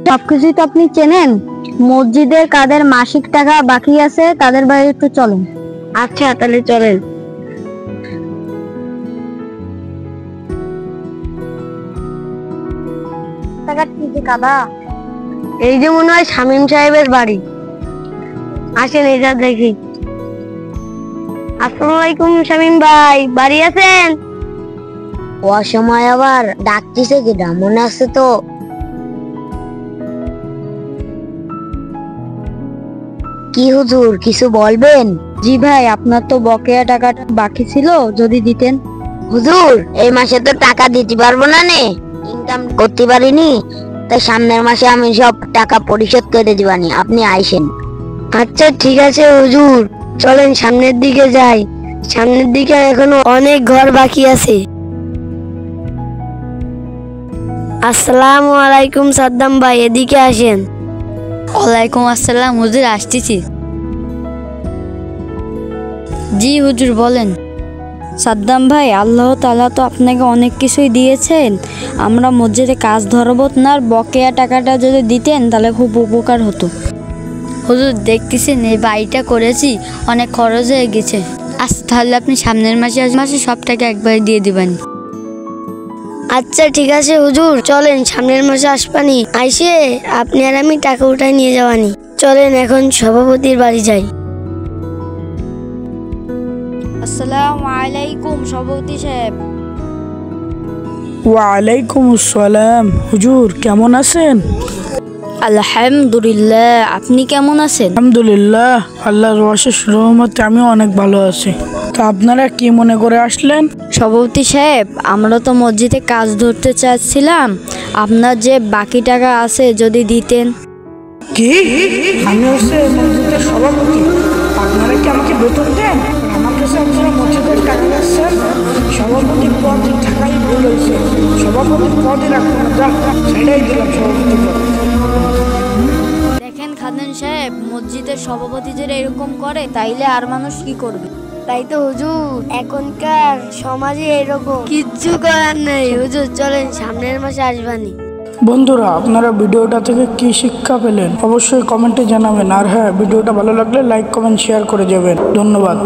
সবকিছুই তো আপনি চেনেন। মসজিদের কাদের মাসিক টাকা বাকি আছে তাদের বাড়ি একটু চলেন। আচ্ছা তাহলে চলেন। এই যে মনে হয় শামীম সাহেবের বাড়ি। আসেন এটা দেখি। আসসালামু আলাইকুম শামীম ভাই, বাড়ি আছেন? অসময় আবার ডাকতেছে কিনা মনে আছে তো? কি হুজুর কিছু বলবেন? জি ভাই, আপনার তো বকেয়া টাকাটা বাকি ছিল, যদি দিতেন। হুজুর এই মাসে তো টাকা দিতে পারবো না, ইনকাম করতে পারিনি, তাই সামনের মাসে আমি সব টাকা পরিশোধ করে দিবানি, আপনি আইসেন। আচ্ছা ঠিক আছে হুজুর, চলেন সামনের দিকে যাই। সামনের দিকে এখনো অনেক ঘর বাকি আছে। আসসালামু আলাইকুম সাদ্দাম ভাই, এদিকে আসেন। ওয়ালাইকুম আসসালাম হুজুর, আসতেছি। জি হুজুর বলেন। সাদ্দাম ভাই, আল্লাহ তাআলা তো আপনাকে অনেক কিছুই দিয়েছেন, আমরা মসজিদে কাজ ধরবো না, বকেয়া টাকাটা যদি দিতেন তাহলে খুব উপকার হতো। হুজুর দেখতেছেন এই বাড়িটা করেছি, অনেক খরচ হয়ে গেছে। আচ্ছা তাহলে আপনি সামনের মাসে সব টাকা একবারে দিয়ে দিবেন। আচ্ছা ঠিক আছে হুজুর, চলেন সামনের মাসে আসবানি, আইসে আপনি আর আমি টাকা উঠাই নিয়ে যাওয়ানি। চলেন এখন সভাপতির বাড়ি যাই। আসসালামু আলাইকুম সভাপতি সাহেব। ওয়ালাইকুম আসসালাম। হুজুর কেমন আছেন? আলহামদুলিল্লাহ, আপনি কেমন আছেন? আলহামদুলিল্লাহ, আল্লাহর অশেষ রহমতে আমি অনেক ভালো আছি। তা আপনারা কি মনে করে আসলেন? সভাপতি সাহেব, আমরা তো মসজিদে কাজ ধরতে চাচ্ছিলাম, আপনার যে বাকি টাকা আছে যদি দিতেন। কি? আমি হচ্ছে মসজিদের সভাপতি, আপনারা কি আমাকে বেতন দেন? আমার কাছে আপনারা মসজিদের টাকা দিচ্ছেন? সভাপতি পদ থাকাই ভুল হয়েছে, সভাপতি পদই রাখবো না, যা সেটাই দিলাম সভাপতি পদ। দেখেন খাদেন সাহেব, মসজিদের সভাপতি যদি এরকম করে তাইলে আর মানুষ কি করবে? তাই তো হুজুর, এখনকার সমাজে এরকম, কিচ্ছু করার নেই হুজুর, চলেন সামনের মাসে আসবানি। বন্ধুরা, আপনারা ভিডিওটা থেকে কি শিক্ষা পেলেন অবশ্যই কমেন্টে জানাবেন। আর হ্যাঁ, ভিডিওটা ভালো লাগলে লাইক কমেন্ট শেয়ার করে যাবেন। ধন্যবাদ।